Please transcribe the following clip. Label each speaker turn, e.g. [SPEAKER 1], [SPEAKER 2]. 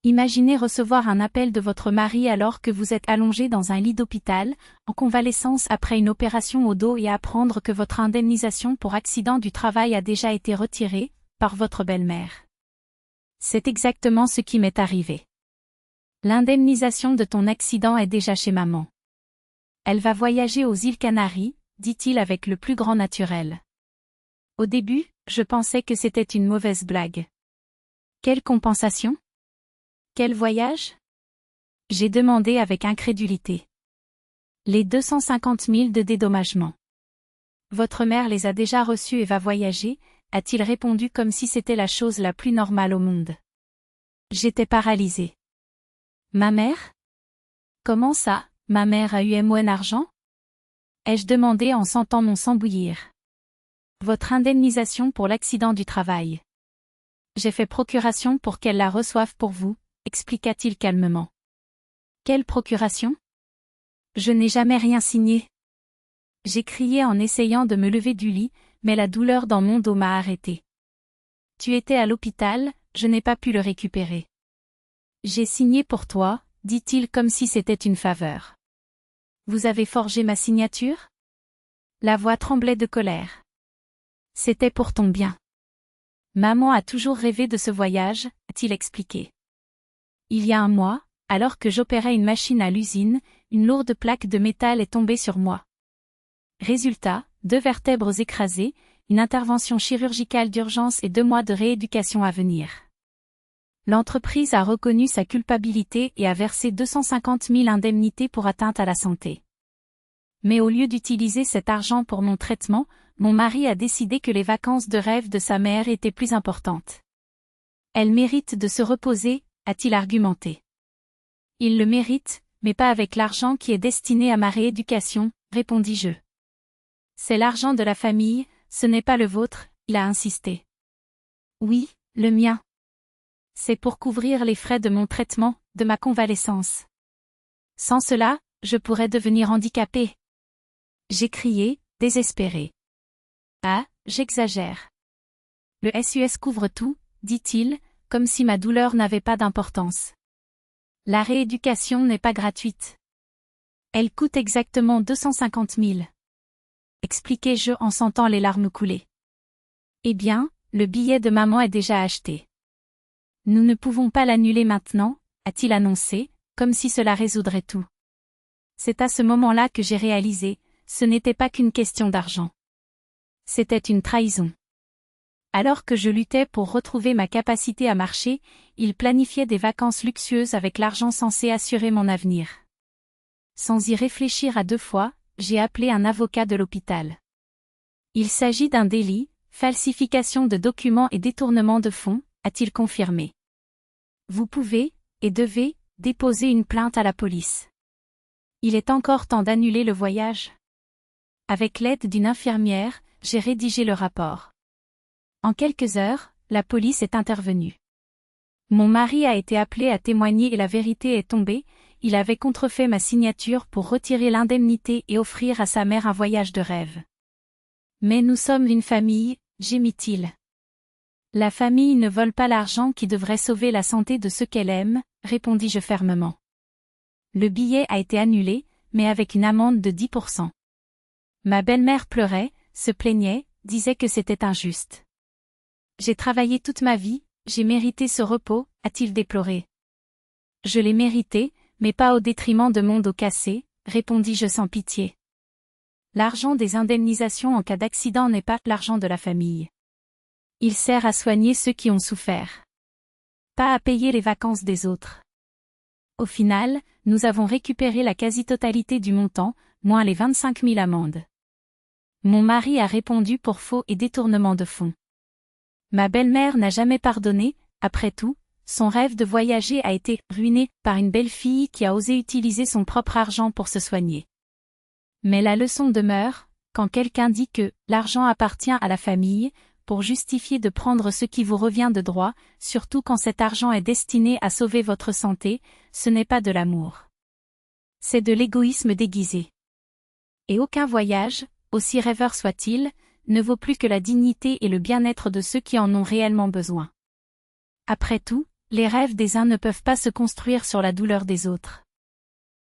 [SPEAKER 1] Imaginez recevoir un appel de votre mari alors que vous êtes allongé dans un lit d'hôpital, en convalescence après une opération au dos et apprendre que votre indemnisation pour accident du travail a déjà été retirée, par votre belle-mère. C'est exactement ce qui m'est arrivé. L'indemnisation de ton accident est déjà chez maman. Elle va voyager aux îles Canaries, dit-il avec le plus grand naturel. Au début, je pensais que c'était une mauvaise blague. Quelle compensation? Quel voyage? J'ai demandé avec incrédulité. Les 250 000 de dédommagement. Votre mère les a déjà reçus et va voyager, a-t-il répondu comme si c'était la chose la plus normale au monde. J'étais paralysée. Ma mère? Comment ça, ma mère a eu moins d'argent? Ai-je demandé en sentant mon sang bouillir. Votre indemnisation pour l'accident du travail. J'ai fait procuration pour qu'elle la reçoive pour vous, expliqua-t-il calmement. Quelle procuration? Je n'ai jamais rien signé. J'ai crié en essayant de me lever du lit, mais la douleur dans mon dos m'a arrêté. Tu étais à l'hôpital, je n'ai pas pu le récupérer. J'ai signé pour toi, dit-il comme si c'était une faveur. Vous avez forgé ma signature? La voix tremblait de colère. C'était pour ton bien. Maman a toujours rêvé de ce voyage, a-t-il expliqué. Il y a un mois, alors que j'opérais une machine à l'usine, une lourde plaque de métal est tombée sur moi. Résultat, 2 vertèbres écrasées, une intervention chirurgicale d'urgence et 2 mois de rééducation à venir. L'entreprise a reconnu sa culpabilité et a versé 250 000 indemnités pour atteinte à la santé. Mais au lieu d'utiliser cet argent pour mon traitement, mon mari a décidé que les vacances de rêve de sa mère étaient plus importantes. Elle mérite de se reposer, a-t-il argumenté. Il le mérite, mais pas avec l'argent qui est destiné à ma rééducation, répondis-je. C'est l'argent de la famille, ce n'est pas le vôtre, il a insisté. Oui, le mien. C'est pour couvrir les frais de mon traitement, de ma convalescence. Sans cela, je pourrais devenir handicapée. J'ai crié, désespéré. Ah, j'exagère. Le SUS couvre tout, dit-il, comme si ma douleur n'avait pas d'importance. La rééducation n'est pas gratuite. Elle coûte exactement 250 000. Expliquai-je en sentant les larmes couler. Eh bien, le billet de maman est déjà acheté. Nous ne pouvons pas l'annuler maintenant, a-t-il annoncé, comme si cela résoudrait tout. C'est à ce moment-là que j'ai réalisé, ce n'était pas qu'une question d'argent. C'était une trahison. Alors que je luttais pour retrouver ma capacité à marcher, il planifiait des vacances luxueuses avec l'argent censé assurer mon avenir. Sans y réfléchir à 2 fois, j'ai appelé un avocat de l'hôpital. Il s'agit d'un délit, falsification de documents et détournement de fonds, a-t-il confirmé. Vous pouvez, et devez, déposer une plainte à la police. Il est encore temps d'annuler le voyage. Avec l'aide d'une infirmière, j'ai rédigé le rapport. En quelques heures, la police est intervenue. Mon mari a été appelé à témoigner et la vérité est tombée, il avait contrefait ma signature pour retirer l'indemnité et offrir à sa mère un voyage de rêve. Mais nous sommes une famille, gémit-il. La famille ne vole pas l'argent qui devrait sauver la santé de ceux qu'elle aime, répondis-je fermement. Le billet a été annulé, mais avec une amende de 10%. Ma belle-mère pleurait, se plaignait, disait que c'était injuste. J'ai travaillé toute ma vie, j'ai mérité ce repos, a-t-il déploré. Je l'ai mérité, mais pas au détriment de mon dos cassé, répondis-je sans pitié. L'argent des indemnisations en cas d'accident n'est pas l'argent de la famille. Il sert à soigner ceux qui ont souffert. Pas à payer les vacances des autres. Au final, nous avons récupéré la quasi-totalité du montant, moins les 25 000 amendes. Mon mari a répondu pour faux et détournement de fonds. Ma belle-mère n'a jamais pardonné, après tout, son rêve de voyager a été ruiné par une belle-fille qui a osé utiliser son propre argent pour se soigner. Mais la leçon demeure, quand quelqu'un dit que l'argent appartient à la famille, pour justifier de prendre ce qui vous revient de droit, surtout quand cet argent est destiné à sauver votre santé, ce n'est pas de l'amour. C'est de l'égoïsme déguisé. Et aucun voyage, aussi rêveur soit-il, ne vaut plus que la dignité et le bien-être de ceux qui en ont réellement besoin. Après tout, Les rêves des uns ne peuvent pas se construire sur la douleur des autres.